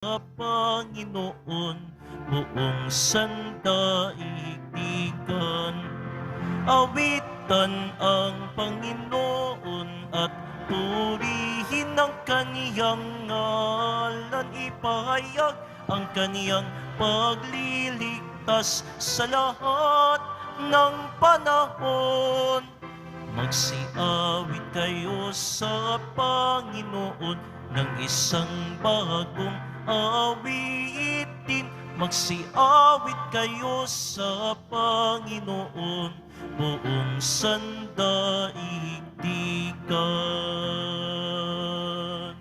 Panginoon, buong sandaigdigan. Awitan ang Panginoon at purihin ang kaniyang ngalan. Ipahayag ang kaniyang pagliligtas sa lahat ng panahon. Magsiawit kayo sa Panginoon ng isang bagong awitin. Magsiawit kayo sa Panginoon, buong sandaigdigan.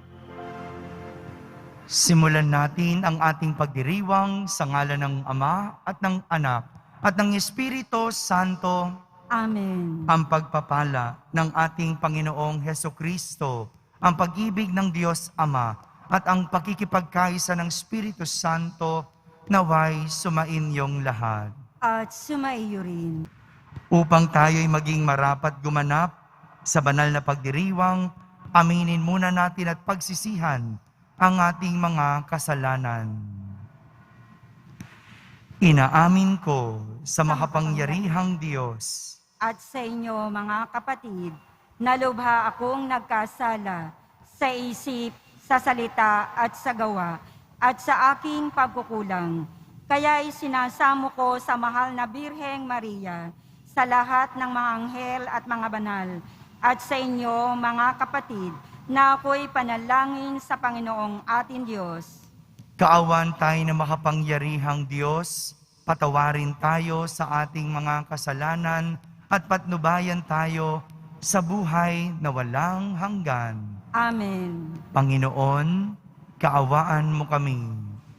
Simulan natin ang ating pagdiriwang sa ngalan ng Ama at ng Anak at ng Espiritu Santo. Amen. Ang pagpapala ng ating Panginoong Hesukristo, ang pag-ibig ng Diyos Ama, at ang pakikipagkaisa ng Espiritu Santo naway sumainyong lahat. At sumaiyo rin. Upang tayo'y maging marapat gumanap sa banal na pagdiriwang, aminin muna natin at pagsisihan ang ating mga kasalanan. Inaamin ko sa makapangyarihang Diyos At sa inyo, mga kapatid, nalubha akong nagkasala sa isip, sa salita at sa gawa, at sa aking pagkukulang. Kaya isinasamo ko sa mahal na Birheng Maria, sa lahat ng mga anghel at mga banal, at sa inyo, mga kapatid, na ako'y panalangin sa Panginoong ating Diyos. Kaawan tayo na makapangyarihang Diyos, patawarin tayo sa ating mga kasalanan at patnubayan tayo sa buhay na walang hanggan. Amen. Panginoon, kaawaan mo kami.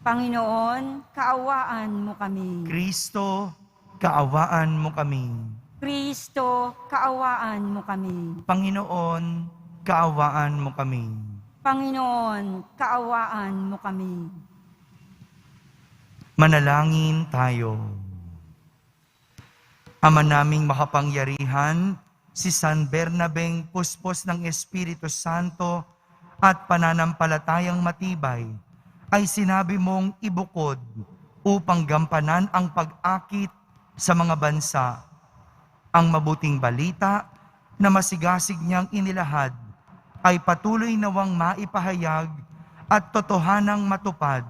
Panginoon, kaawaan mo kami. Kristo, kaawaan mo kami. Kristo, kaawaan mo kami. Panginoon, kaawaan mo kami. Panginoon, kaawaan mo kami. Manalangin tayo. Ama naming makapangyarihan, si San Bernabeng, puspos ng Espiritu Santo at pananampalatayang matibay, ay sinabi mong ibukod upang gampanan ang pag-akit sa mga bansa. Ang mabuting balita na masigasig niyang inilahad ay patuloy nawang maipahayag at totohanang matupad.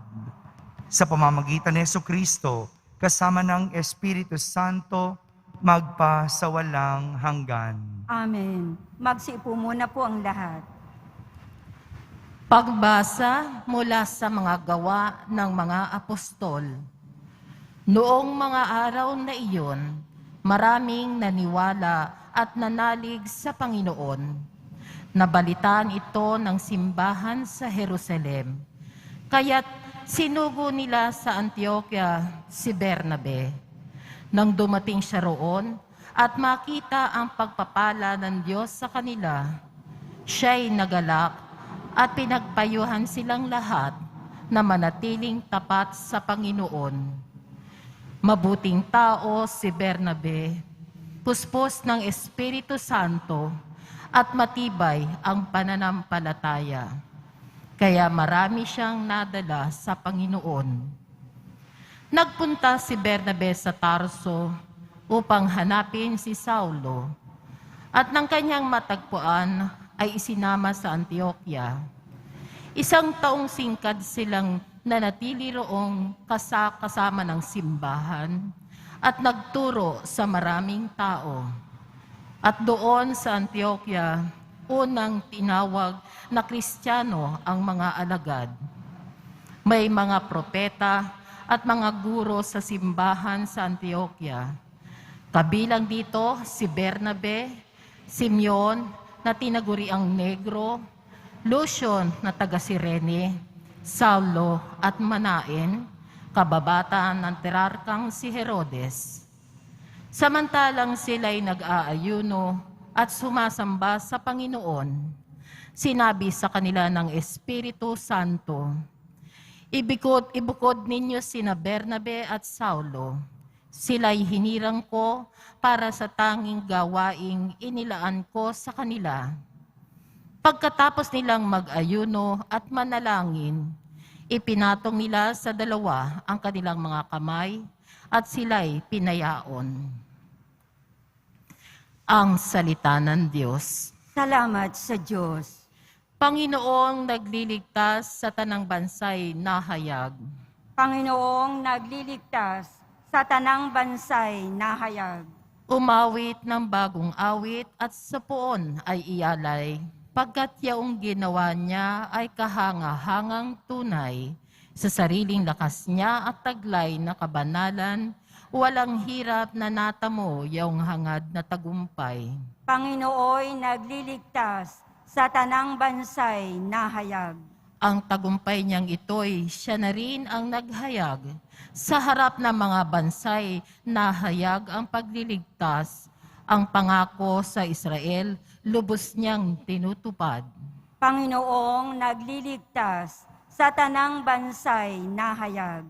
Sa pamamagitan ni Jesucristo, kasama ng Espiritu Santo, magpa sa walang hanggan. Amen. Magsiupo muna po ang lahat. Pagbasa mula sa mga gawa ng mga apostol. Noong mga araw na iyon, maraming naniwala at nanalig sa Panginoon. Nabalitaan ito ng simbahan sa Jerusalem. Kaya't sinugo nila sa Antioquia si Bernabe. Nang dumating siya roon at makita ang pagpapala ng Diyos sa kanila, siya'y nagalak at pinagpayuhan silang lahat na manatiling tapat sa Panginoon. Mabuting tao si Bernabe, puspos ng Espiritu Santo at matibay ang pananampalataya. Kaya marami siyang nadala sa Panginoon. Nagpunta si Bernabe sa Tarso upang hanapin si Saulo, at nang kanyang matagpuan ay isinama sa Antioquia. 1 taong singkad silang nanatili roong kasama ng simbahan at nagturo sa maraming tao. At doon sa Antioquia, unang tinawag na Kristiyano ang mga alagad. May mga propeta at mga guro sa simbahan sa Antioquia. Kabilang dito si Bernabe, Simeon na tinaguriang Negro, Lucion na taga Cirene, Saulo at Manaen, kababata ng terarkang si Herodes. Samantalang sila'y nag-aayuno at sumasamba sa Panginoon, sinabi sa kanila ng Espiritu Santo, Ibukod ninyo sina Bernabe at Saulo. Sila'y hinirang ko para sa tanging gawaing inilaan ko sa kanila. Pagkatapos nilang mag-ayuno at manalangin, Ipinatong nila sa dalawa ang kanilang mga kamay at sila'y pinayaon. Ang salita ng Diyos. Salamat sa Diyos. Panginoong nagliligtas sa tanang bansay nahayag. Panginoong nagliligtas sa tanang bansay nahayag. Umawit ng bagong awit at sa poon ay iyalay, pagkat yaong ginawa niya ay kahanga-hangang tunay, sa sariling lakas niya at taglay na kabanalan, walang hirap na natamo yaong hangad na tagumpay. Panginooy nagliligtas sa tanang bansay nahayag. Ang tagumpay niyang ito'y siya na rin ang naghayag. Sa harap ng mga bansay, nahayag ang pagliligtas. Ang pangako sa Israel, lubos niyang tinutupad. Panginoong nagliligtas sa tanang bansay nahayag.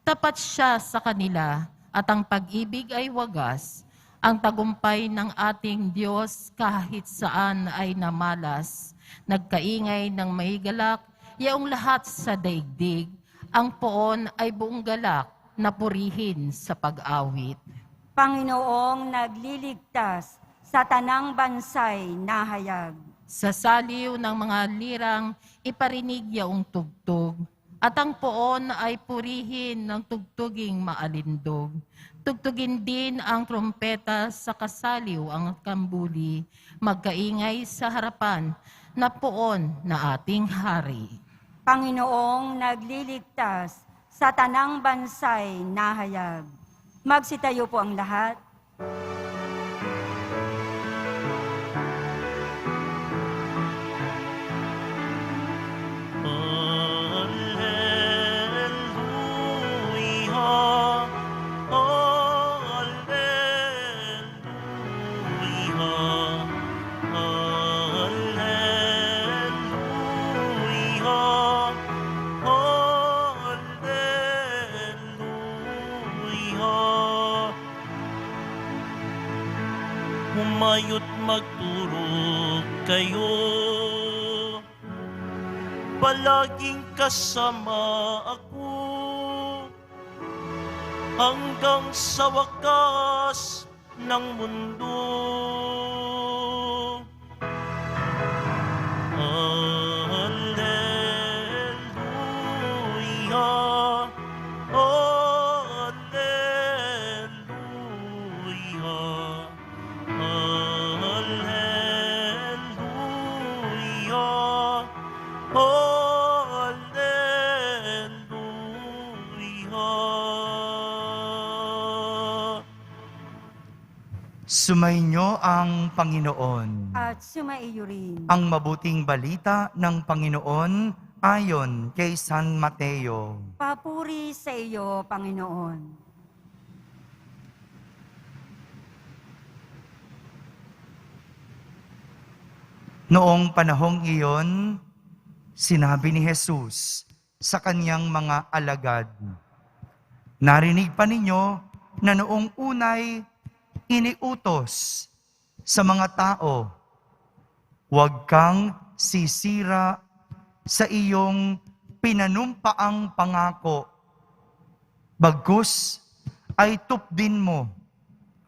Tapat siya sa kanila at ang pag-ibig ay wagas. Ang tagumpay ng ating Diyos kahit saan ay namalas. Nagkaingay ng may galak, yaong lahat sa daigdig, ang poon ay buong galak na purihin sa pag-awit. Panginoong nagliligtas sa tanang bansay nahayag. Sa saliw ng mga lirang, iparinig yaong tugtog, at ang poon ay purihin ng tugtuging maalindog. Tugtugin din ang trompeta sa kasaliw ang kambuli, magkaingay sa harapan na poon na ating hari. Panginoong nagliligtas sa tanang bansay nahayag. Magsitayo po ang lahat. Humayo't magturog kayo, palaging kasama ako, hanggang sa wakas ng mundo. Alleluia, Alleluia. Alleluia, Alleluia. Sumainyo ang Panginoon. At sumaiyo rin. Ang mabuting balita ng Panginoon ayon kay San Mateo. Papuri sa iyo, Panginoon. Noong panahong iyon, sinabi ni Jesus sa kanyang mga alagad, "Narinig pa ninyo na noong unay iniutos sa mga tao, huwag kang sisira sa iyong pinanumpaang pangako. Bagkus ay tupdin mo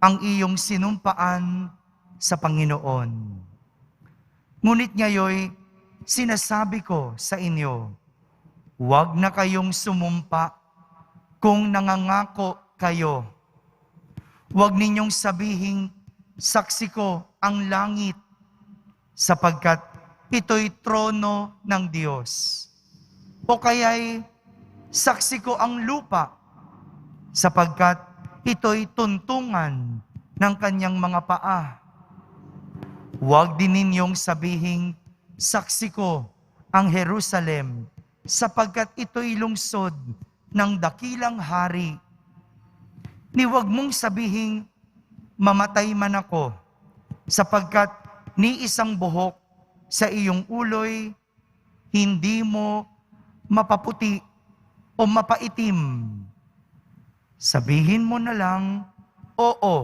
ang iyong sinumpaan sa Panginoon. Ngunit ngayoy, sinasabi ko sa inyo, huwag na kayong sumumpa kung nangangako kayo. Huwag ninyong sabihing, saksi ko ang langit, sapagkat ito'y trono ng Diyos. O kaya'y, saksi ko ang lupa, sapagkat ito'y tuntungan ng kanyang mga paa. Huwag din ninyong sabihing, saksi ko ang Jerusalem, sapagkat ito'y lungsod ng dakilang hari. Ni huwag mong sabihing, mamatay man ako, sapagkat ni isang buhok sa iyong uloy, hindi mo mapaputi o mapaitim. Sabihin mo na lang, oo,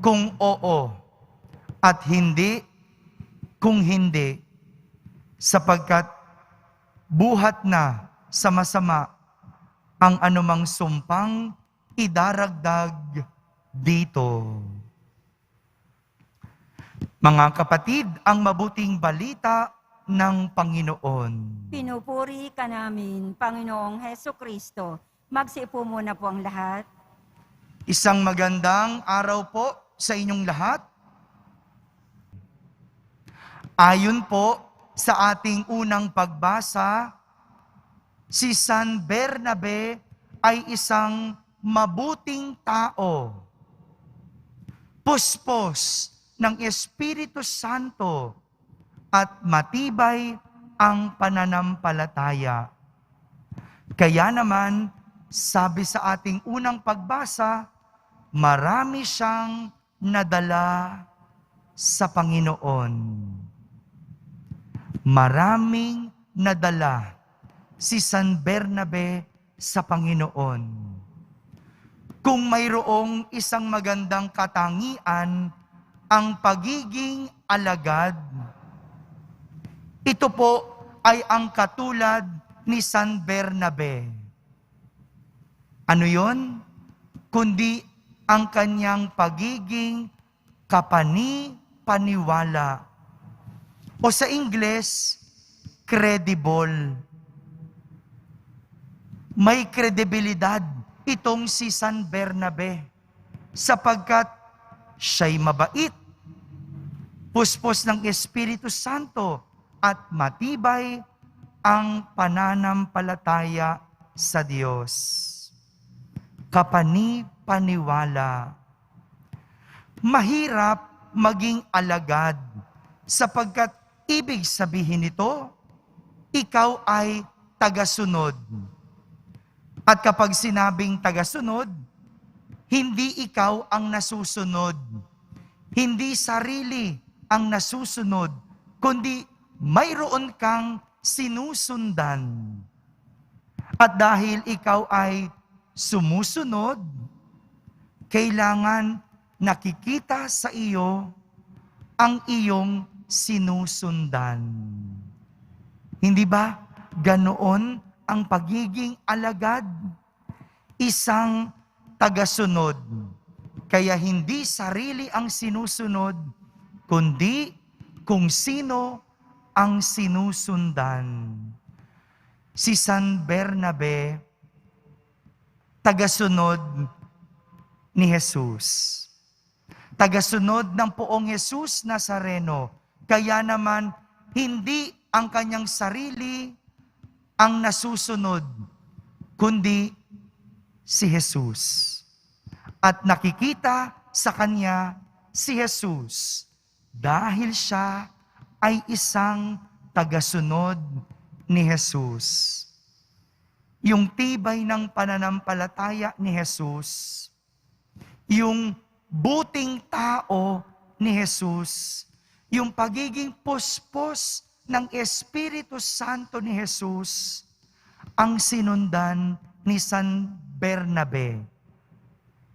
kung oo, at hindi kung hindi, sapagkat buhat na sa masama, ang anumang sumpang idaragdag dito. Mga kapatid, ang mabuting balita ng Panginoon. Pinupuri ka namin, Panginoong Heso Kristo. Magsiupo muna po ang lahat. Isang magandang araw po sa inyong lahat. Ayon po sa ating unang pagbasa, si San Bernabe ay isang mabuting tao. Puspos ng Espiritu Santo at matibay ang pananampalataya. Kaya naman, sabi sa ating unang pagbasa, marami siyang nadala sa Panginoon. Maraming nadala si San Bernabe sa Panginoon. Kung mayroong isang magandang katangian, ang pagiging alagad, ito po ay ang katulad ni San Bernabe. Ano yon? Kundi ang kanyang pagiging kapani-paniwala. O sa Ingles, credible. May kredibilidad itong si San Bernabe sapagkat siya'y mabait, puspos ng Espiritu Santo, at matibay ang pananampalataya sa Diyos. Kapani-paniwala. Mahirap maging alagad sapagkat ibig sabihin nito, ikaw ay tagasunod. At kapag sinabing tagasunod, hindi ikaw ang nasusunod. Hindi sarili ang nasusunod, kundi mayroon kang sinusundan. At dahil ikaw ay sumusunod, kailangan nakikita sa iyo ang iyong sinusundan. Hindi ba ganoon ang pagiging alagad? Isang tagasunod. Kaya hindi sarili ang sinusunod, kundi kung sino ang sinusundan. Si San Bernabe, tagasunod ni Jesus. Tagasunod ng Poong Jesus Nazareno. Kaya naman, hindi ang kanyang sarili ang nasusunod, kundi si Jesus. At nakikita sa kanya si Jesus dahil siya ay isang tagasunod ni Jesus. Yung tibay ng pananampalataya ni Jesus, yung buting tao ni Jesus, yung pagiging puspos ng Espiritu Santo ni Jesus, ang sinundan ni San Bernabe.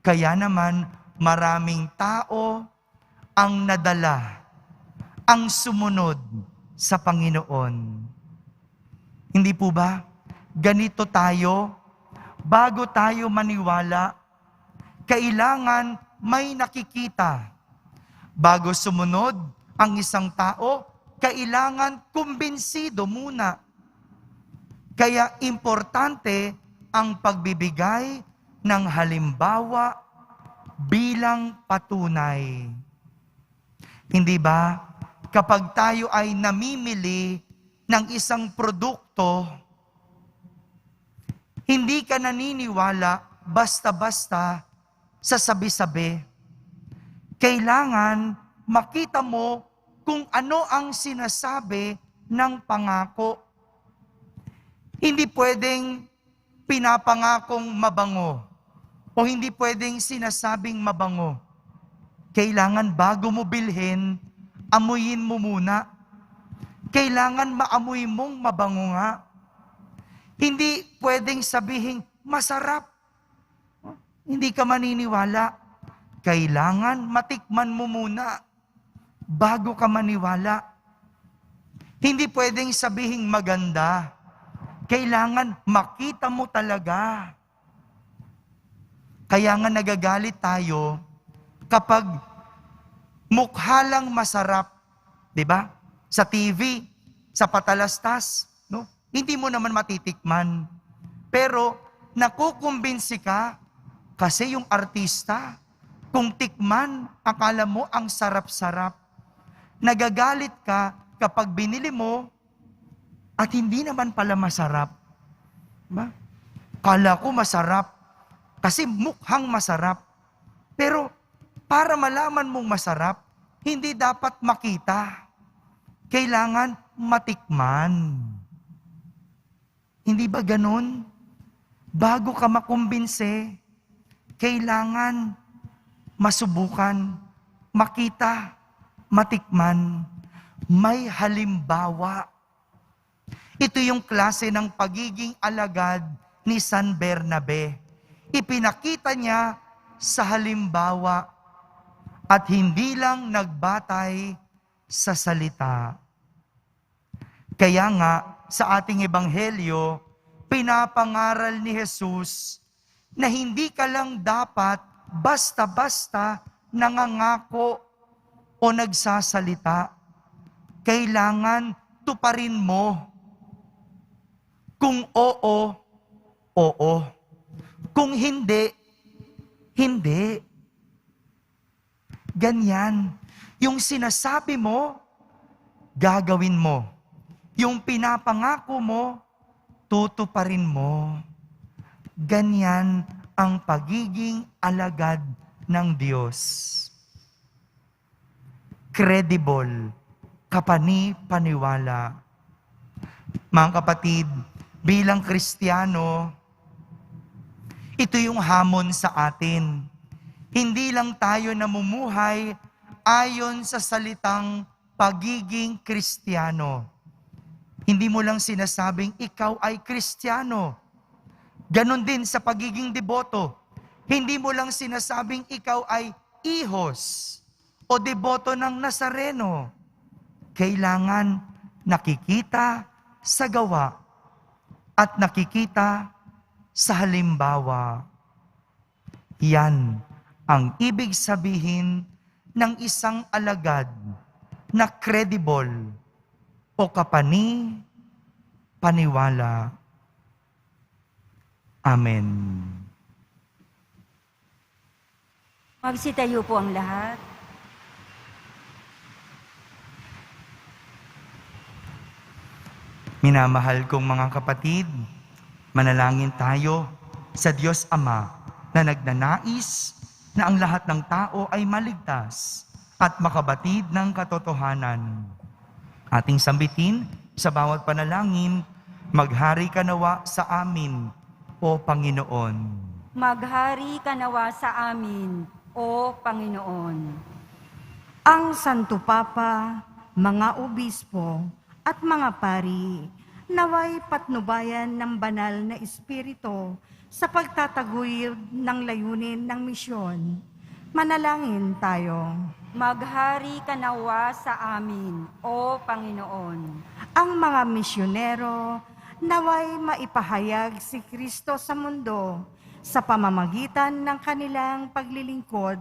Kaya naman maraming tao ang nadala, ang sumunod sa Panginoon. Hindi po ba? Ganito tayo, bago tayo maniwala, kailangan may nakikita. Bago sumunod ang isang tao, kailangan kumbinsido muna. Kaya importante ang pagbibigay ng halimbawa bilang patunay. Hindi ba? Kapag tayo ay namimili ng isang produkto, hindi ka naniniwala basta-basta sa sabi-sabi. Kailangan makita mo kung ano ang sinasabi ng pangako. Hindi pwedeng pinapangakong mabango o hindi pwedeng sinasabing mabango. Kailangan bago mo bilhin, amuyin mo muna. Kailangan maamoy mong mabango nga. Hindi pwedeng sabihin, masarap. Hindi ka maniniwala. Kailangan matikman mo muna bago ka maniwala. Hindi pwedeng sabihin maganda. Kailangan makita mo talaga. Kaya nga nagagalit tayo kapag mukha lang masarap, 'di ba? Sa TV, sa patalastas, no? Hindi mo naman matitikman. Pero nakukumbinsi ka kasi yung artista, kung tikman, akala mo ang sarap-sarap. Nagagalit ka kapag binili mo at hindi naman pala masarap. Diba? Kala ko masarap kasi mukhang masarap. Pero para malaman mong masarap, hindi dapat makita. Kailangan matikman. Hindi ba ganun? Bago ka makumbinse, kailangan masubukan, makita, matikman. May halimbawa. Ito yung klase ng pagiging alagad ni San Bernabe. Ipinakita niya sa halimbawa at hindi lang nagbatay sa salita. Kaya nga, sa ating ebanghelyo, pinapangaral ni Jesus na hindi ka lang dapat basta-basta nangangako o nagsasalita. Kailangan tuparin mo. Kung oo, oo. Kung hindi, hindi. Ganyan. Yung sinasabi mo, gagawin mo. Yung pinapangako mo, tutuparin mo. Ganyan ang pagiging alagad ng Diyos. Credible, kapani-paniwala. Mga kapatid, bilang Kristiyano, ito yung hamon sa atin. Hindi lang tayo namumuhay ayon sa salitang pagiging Kristiyano. Hindi mo lang sinasabing ikaw ay Kristiyano. Ganon din sa pagiging deboto. Hindi mo lang sinasabing ikaw ay ihos o deboto ng Nazareno. Kailangan nakikita sa gawa at nakikita sa halimbawa. Yan ang ibig sabihin ng isang alagad na credible o kapani-paniwala. Amen. Magsitayo po ang lahat. Minamahal kong mga kapatid, manalangin tayo sa Diyos Ama na nagnanais na ang lahat ng tao ay maligtas at makabatid ng katotohanan. Ating sambitin sa bawat panalangin, maghari ka nawa sa amin, O Panginoon. Maghari ka nawa sa amin, O Panginoon. Ang Santo Papa, mga obispo at mga pari, naway patnubayan ng banal na espiritu sa pagtataguyod ng layunin ng misyon. Manalangin tayo. Maghari ka nawa sa amin, O Panginoon. Ang mga misyonero, naway maipahayag si Kristo sa mundo sa pamamagitan ng kanilang paglilingkod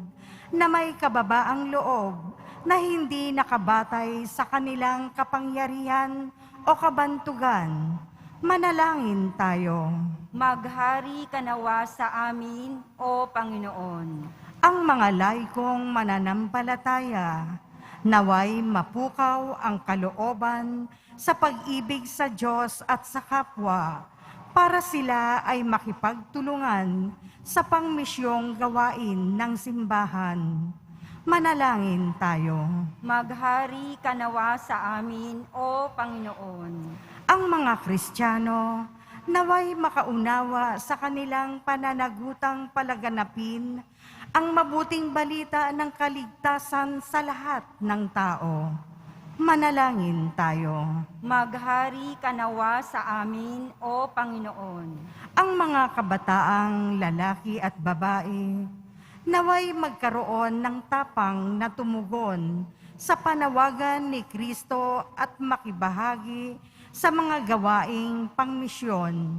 na may kababaang loob na hindi nakabatay sa kanilang kapangyarihan o kabantugan. Manalangin tayo. Maghari ka nawa sa amin, O Panginoon. Ang mga laikong mananampalataya, naway mapukaw ang kalooban sa pag-ibig sa Diyos at sa kapwa, para sila ay makipagtulungan sa pangmisyong gawain ng simbahan. Manalangin tayo. Maghari ka nawa sa amin, O Panginoon. Ang mga Kristiyano, naway makaunawa sa kanilang pananagutang palaganapin ang mabuting balita ng kaligtasan sa lahat ng tao. Manalangin tayo. Maghari ka nawa sa amin, O Panginoon. Ang mga kabataang lalaki at babae, naway magkaroon ng tapang na tumugon sa panawagan ni Kristo at makibahagi sa mga gawaing pangmisyon.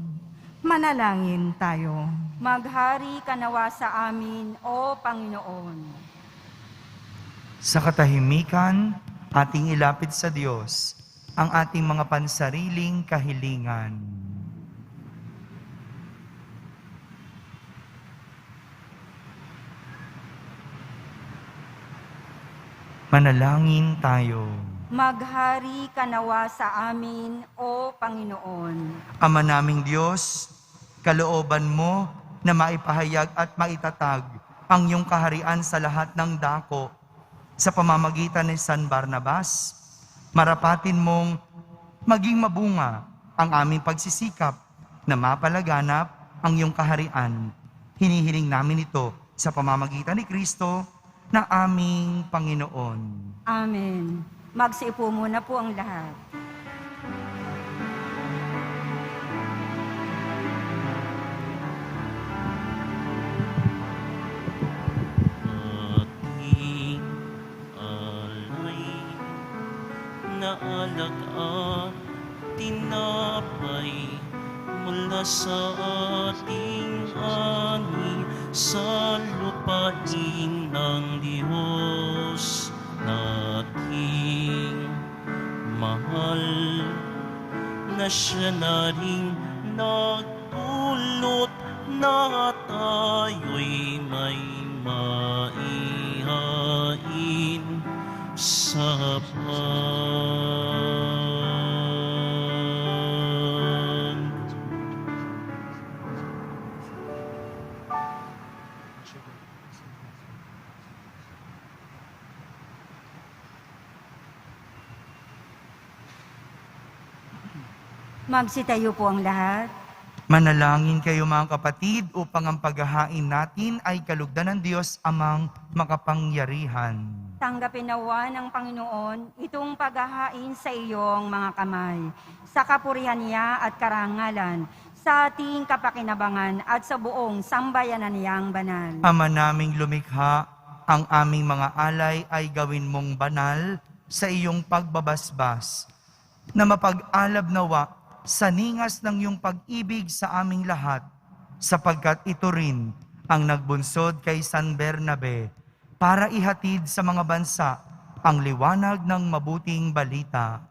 Manalangin tayo. Maghari ka nawa sa amin, O Panginoon. Sa katahimikan, ating ilapit sa Diyos ang ating mga pansariling kahilingan. Manalangin tayo. Maghari ka nawa sa amin, O Panginoon. Ama naming Diyos, kalooban mo na maipahayag at maitatag ang iyong kaharian sa lahat ng dako sa pamamagitan ni San Barnabas, marapatin mong maging mabunga ang aming pagsisikap na mapalaganap ang iyong kaharian. Hinihiling namin ito sa pamamagitan ni Kristo na aming Panginoon. Amen. Magsiupo muna po ang lahat. Ating alay na alak at tinapay mula sa ating ani sa lupain ng Diyos nating mahal na siya na rin nagdulot na tayo'y may maihain sa Magsitayo po ang lahat. Manalangin kayo mga kapatid upang ang paghahain natin ay kalugdan ng Diyos amang makapangyarihan. Tanggapin nawa ng Panginoon itong paghahain sa iyong mga kamay, sa kapurihan niya at karangalan, sa ating kapakinabangan at sa buong sambayanan niyang banal. Ama naming lumikha, ang aming mga alay ay gawin mong banal sa iyong pagbabasbas, na mapag-alab nawa sa ningas ng iyong pag-ibig sa aming lahat, sapagkat ito rin ang nagbunsod kay San Bernabe para ihatid sa mga bansa ang liwanag ng mabuting balita.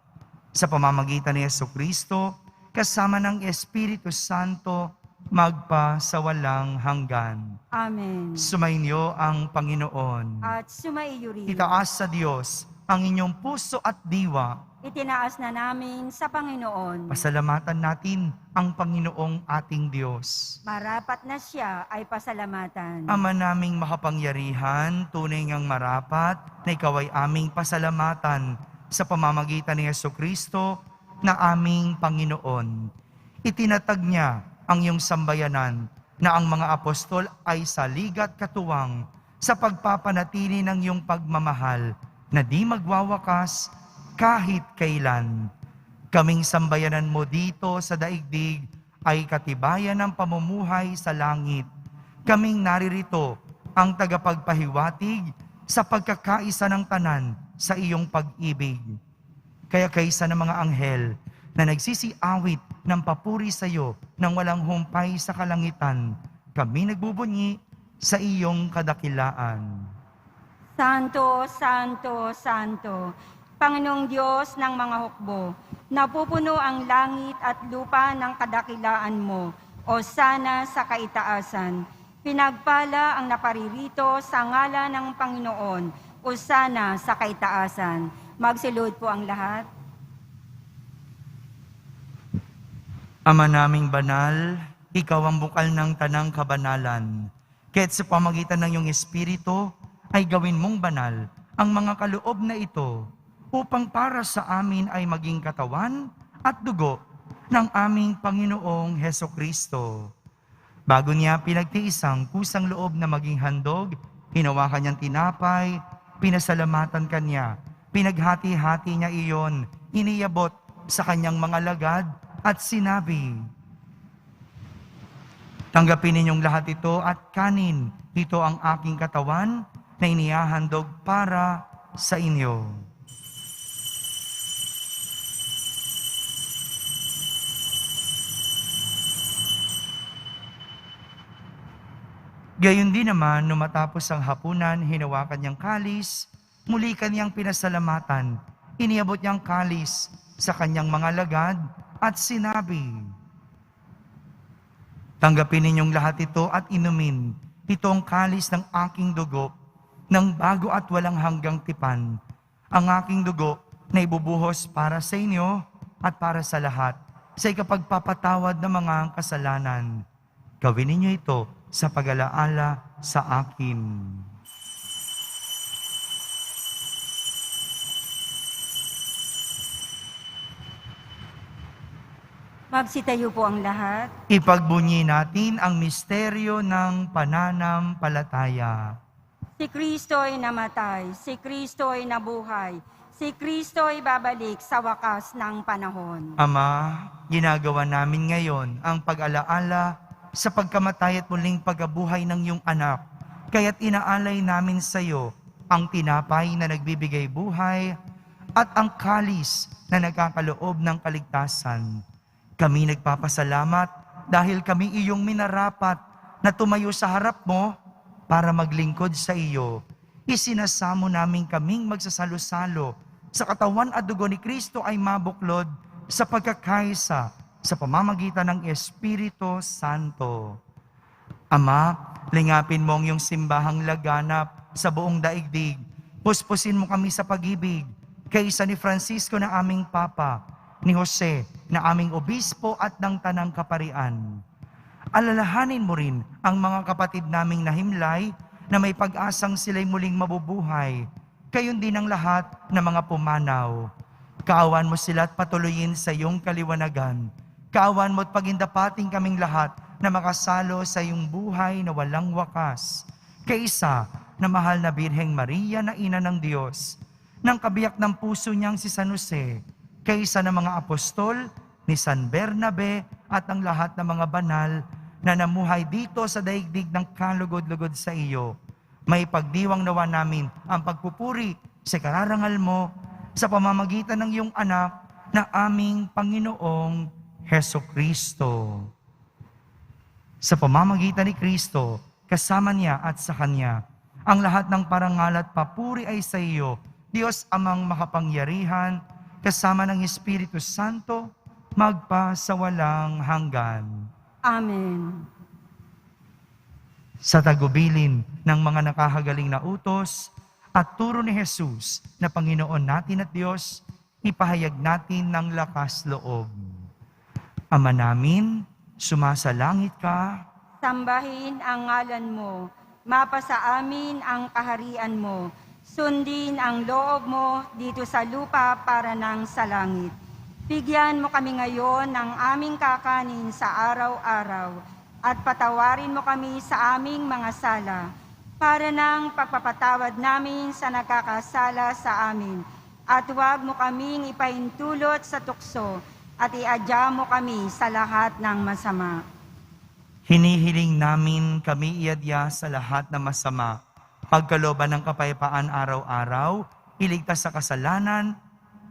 Sa pamamagitan ni Jesucristo, kasama ng Espiritu Santo, magpa sa walang hanggan. Amen. Sumainyo ang Panginoon. At sumaiyo rin. Itaas sa Diyos ang inyong puso at diwa. Itinaas na namin sa Panginoon. Pasalamatan natin ang Panginoong ating Diyos. Marapat na siya ay pasalamatan. Ama naming makapangyarihan, tunay ngang marapat na ikaw ay aming pasalamatan sa pamamagitan ni Jesucristo na aming Panginoon. Itinatag niya ang iyong sambayanan na ang mga apostol ay saligat katuwang sa pagpapanatili ng iyong pagmamahal na di magwawakas kahit kailan. Kaming sambayanan mo dito sa daigdig ay katibayan ng pamumuhay sa langit. Kaming naririto ang tagapagpahiwatig sa pagkakaisa ng tanan sa iyong pag-ibig. Kaya kaysa ng mga anghel na nagsisiawit ng papuri sa iyo nang walang humpay sa kalangitan, kami nagbubunyi sa iyong kadakilaan. Santo, Santo, Santo, Panginoong Diyos ng mga hukbo, napupuno ang langit at lupa ng kadakilaan mo, o sana sa kaitaasan. Pinagpala ang naparirito sa ngalan ng Panginoon, o sana sa kaitaasan. Magsilod po ang lahat. Ama naming banal, ikaw ang bukal ng tanang kabanalan. Kaya't sa pamagitan ng iyong Espiritu, ay gawin mong banal ang mga kaloob na ito, upang para sa amin ay maging katawan at dugo ng aming Panginoong Hesukristo. Bago niya pinagtiis ang kusang loob na maging handog, hinawakan niyang tinapay, pinasalamatan kanya, pinaghati-hati niya iyon, iniyabot sa kanyang mga lagad at sinabi, "Tanggapin ninyong lahat ito at kanin, ito ang aking katawan na inihahandog para sa inyo." Gayon din naman, nung matapos ang hapunan, hinawakan niyang kalis, muli kanyang pinasalamatan, iniabot niyang kalis sa kanyang mga lagad at sinabi, "Tanggapin ninyong lahat ito at inumin. Ito ang kalis ng aking dugo, ng bago at walang hanggang tipan. Ang aking dugo na ibubuhos para sa inyo at para sa lahat, sa ikapagpapatawad ng mga kasalanan. Gawin ninyo ito sa pag-alaala sa akin." Magsitayo po ang lahat. Ipagbunyi natin ang misteryo ng pananampalataya. Si Kristo ay namatay, si Kristo ay nabuhay, si Kristo ay babalik sa wakas ng panahon. Ama, ginagawa namin ngayon ang pag-alaala sa pagkamatay at muling pagkabuhay ng iyong anak. Kaya't inaalay namin sa iyo ang tinapay na nagbibigay buhay at ang kalis na nagkakaloob ng kaligtasan. Kami nagpapasalamat dahil kami iyong minarapat na tumayo sa harap mo para maglingkod sa iyo. Isinasamo namin kaming magsasalo-salo sa katawan at dugo ni Kristo ay mabuklod sa pagkakaisa sa pamamagitan ng Espiritu Santo. Ama, lingapin mo ang iyong simbahang laganap sa buong daigdig. Puspusin mo kami sa pag-ibig, kaysa ni Francisco na aming Papa, ni Jose na aming obispo at ng Tanang Kaparian. Alalahanin mo rin ang mga kapatid naming nahimlay na may pag-asang sila'y muling mabubuhay. Gayon din ang lahat ng mga pumanaw. Kaawan mo sila at patuloyin sa iyong kaliwanagan. Kaawan mo at pagindapating kaming lahat na makasalo sa iyong buhay na walang wakas. Kaisa na mahal na Birheng Maria na Ina ng Diyos, ng kabiyak ng puso niyang si San Jose, kaysa ng mga apostol, ni San Bernabe at ang lahat ng mga banal na namuhay dito sa daigdig ng kalugod-lugod sa iyo. May pagdiwang nawa namin ang pagpupuri sa kararangal mo sa pamamagitan ng iyong anak na aming Panginoong Hesukristo. Sa pamamagitan ni Kristo, kasama niya at sa Kanya, ang lahat ng parangal at papuri ay sa iyo, Diyos Amang makapangyarihan, kasama ng Espiritu Santo, magpa sa walang hanggan. Amen. Sa tagubilin ng mga nakahagaling na utos at turo ni Jesus na Panginoon natin at Diyos, ipahayag natin ng lakas loob. Ama namin, sumasalangit ka. Sambahin ang ngalan mo, mapasa amin ang kaharian mo. Sundin ang loob mo dito sa lupa para nang sa langit. Bigyan mo kami ngayon ng aming kakanin sa araw-araw at patawarin mo kami sa aming mga sala para nang pagpapatawad namin sa nagkakasala sa amin. At huwag mo kaming ipahintulot sa tukso at iadya mo kami sa lahat ng masama. Hinihiling namin kami iadya sa lahat ng masama. Pagkalooban ng kapayapaan araw-araw, iligtas sa kasalanan,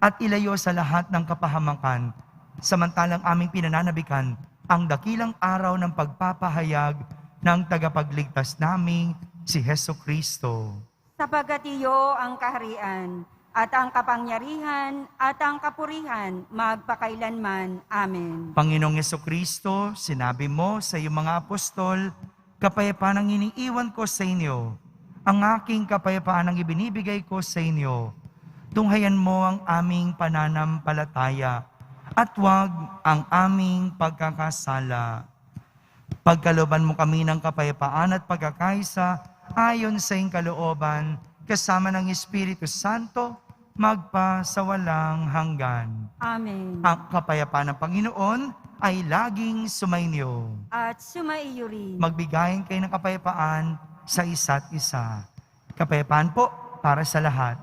at ilayo sa lahat ng kapahamakan, samantalang aming pinananabikan ang dakilang araw ng pagpapahayag ng tagapagligtas naming si Hesukristo. Sapagkat iyo ang kaharian, at ang kapangyarihan, at ang kapurihan, magpakailanman. Amen. Panginoong Hesukristo, sinabi mo sa iyong mga apostol, kapayapaan ang iniiwan ko sa inyo, ang aking kapayapaan ang ibinibigay ko sa inyo. Tunghayan mo ang aming pananampalataya at huwag ang aming pagkakasala. Pagkalooban mo kami ng kapayapaan at pagkakaisa ayon sa iyong kalooban, kasama ng Espiritu Santo, magpa sa walang hanggan. Amen. Ang kapayapaan ng Panginoon ay laging sumainyo. At sumaiyo rin. Magbigayin kayo ng kapayapaan sa isa't isa. Kapayapaan po para sa lahat.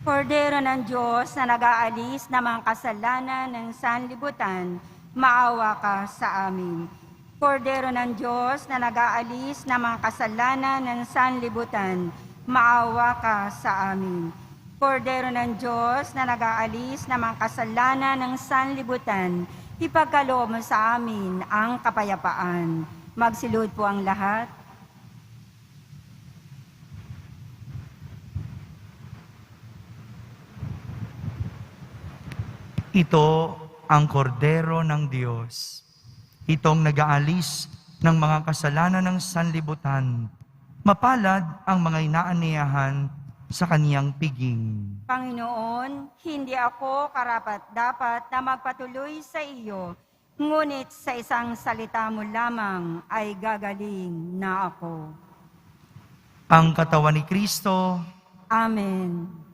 Kordero ng Diyos na nag-aalis ng mga kasalanan ng sanlibutan, maawa ka sa amin. Kordero ng Diyos na nag-aalis ng mga kasalanan ng sanlibutan, maawa ka sa amin. Kordero ng Diyos na nag-aalis ng mga kasalanan ng sanlibutan, ipagkaloob mo sa amin ang kapayapaan. Magsilod po ang lahat. Ito ang kordero ng Diyos. Itong nag-aalis ng mga kasalanan ng sanlibutan. Mapalad ang mga inaaniyahan sa kaniyang piging. Panginoon, hindi ako karapat-dapat na magpatuloy sa iyo, ngunit sa isang salita mo lamang ay gagaling na ako. Ang katawan ni Kristo. Amen.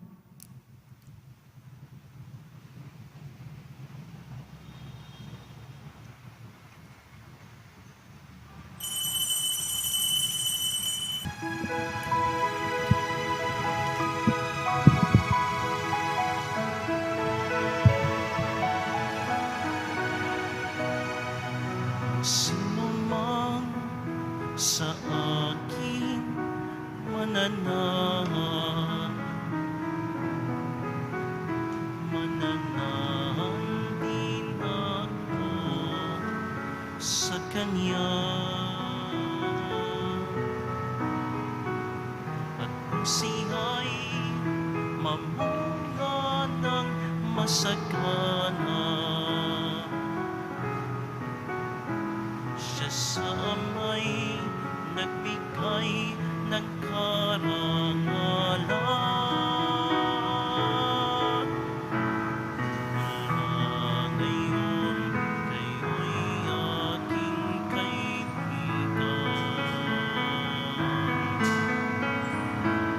Sino man sa akin mananahan, mananahan din ako sa Kanya. At kung siya'y mamunga ng masagana, siya sa amay nagbigay ng karangalan. Mula ngayon, kayo'y aking kaibigan.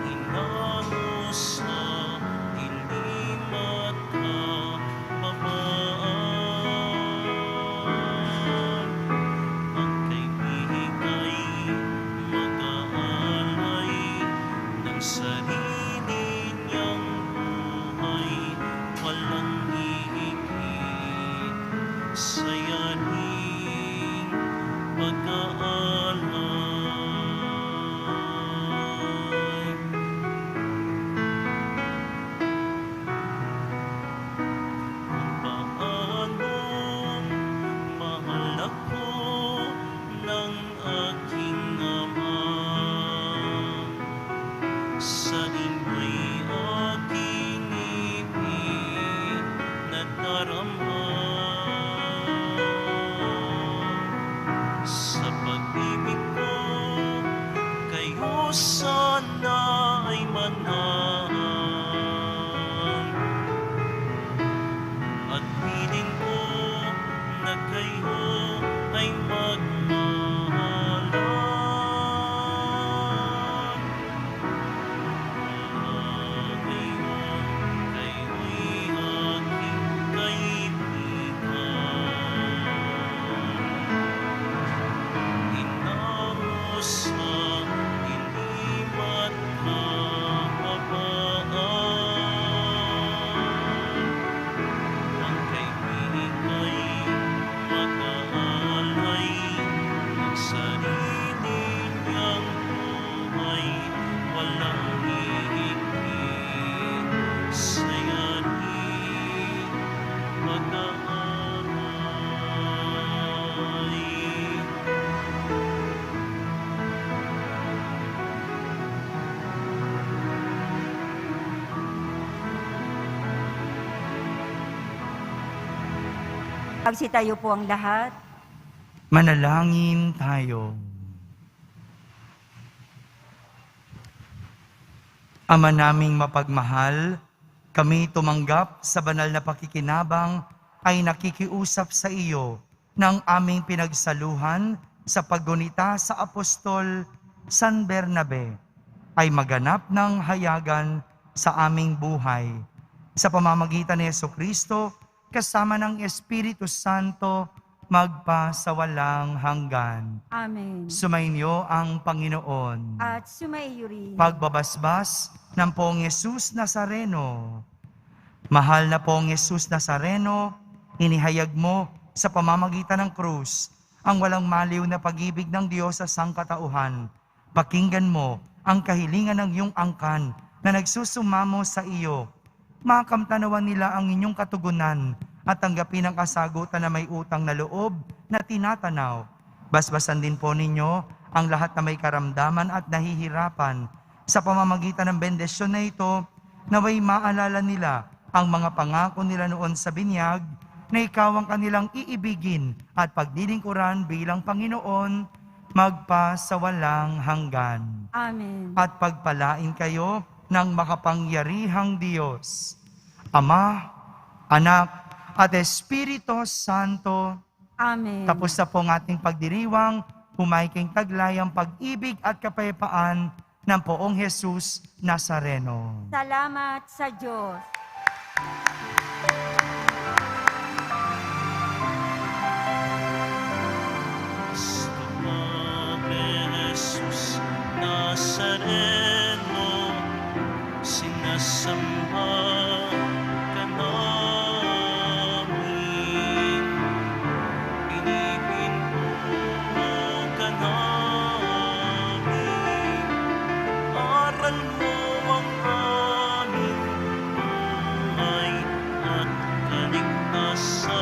Hinamo sa dilim at kababaan. Ang kaibigay mag-aalay ng sarili niyang buhay, walang hihigit sa yaning pag-aalay. Kung paanong mahal ako ng aking Ama, sa inyo'y aking ipinadarama. Sa pag-ibig ko, kayo sana ay manahan. At piling ko na kayo ay magmahalan. Mula ngayon, kayo'y aking kaibigan. Hinamo sa dilim at kababaan. Ang kaibigay mag-aalay ng sarili niyang buhay, walang hihigit sa yaning pag-aalay. Pagsitayo po ang lahat. Manalangin tayo. Ama naming mapagmahal, kami tumanggap sa banal na pakikinabang ay nakikiusap sa iyo ng aming pinagsaluhan sa paggunita sa Apostol San Bernabe ay maganap ng hayagan sa aming buhay. Sa pamamagitan ni Jesucristo, kasama ng Espiritu Santo, magpa sa walang hanggan. Amen. Sumainyo ang Panginoon. At sumaiyo rin. Pagbabasbas ng Poong Yesus Nazareno. Mahal na Poong Yesus Nazareno, inihayag mo sa pamamagitan ng krus ang walang maliw na pag-ibig ng Diyos sa sangkatauhan. Pakinggan mo ang kahilingan ng iyong angkan na nagsusumamo sa iyo. Makamtanawan nila ang inyong katugunan at tanggapin ang kasagutan na may utang na loob na tinatanaw. Basbasan din po ninyo ang lahat na may karamdaman at nahihirapan. Sa pamamagitan ng bendisyon na ito, naway maalala nila ang mga pangako nila noon sa binyag na ikaw ang kanilang iibigin at paglilingkuran bilang Panginoon magpasawalang hanggan. Amen. At pagpalain kayo ng makapangyarihang Diyos, Ama, Anak, at Espiritu Santo. Amen. Tapos na po ang ating pagdiriwang, humayking taglay ang pag-ibig at kapayapaan ng Poong Jesus Nazareno. Salamat sa Diyos. Jesus Nazareno, sinasamba ka namin, pinipinto ka namin, aral mo ang aming buhay at kaligtasan.